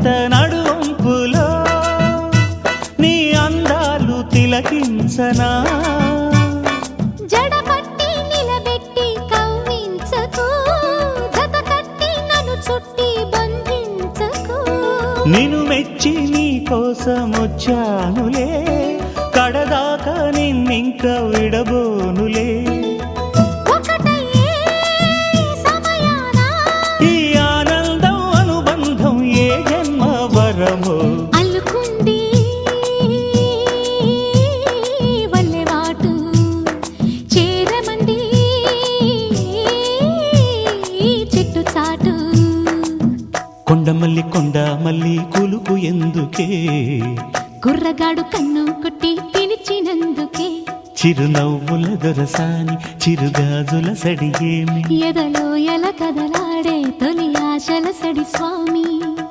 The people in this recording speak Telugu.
లేత నడుంపులో నీ అందాలు తిలకించనా జడపట్టి నిలబెట్టి కవ్వించకు జత కట్టి నన్ను చుట్టి బంధించకు నిన్ను మెచ్చి నీ కోసం వచ్చానులే కడదాకా నిన్నింక విడబోనులే ఒకటయ్యే సమయాన ఈ ఆనందం అనుబంధం ఏ జన్మ వరమో అల్లుకుంది వల్లెవాటు చేరమంది చెట్టు చాటు కొండ మల్లి కులుకు ఎందుకే కుర్రగాడు కన్ను కొట్టి పిలిచినందుకే చిరునవ్వుల దొరసాని చిరుగాజుల సడిగేమి ఎదలో ఎల కదలాడే తొలి ఆశల సడి స్వామి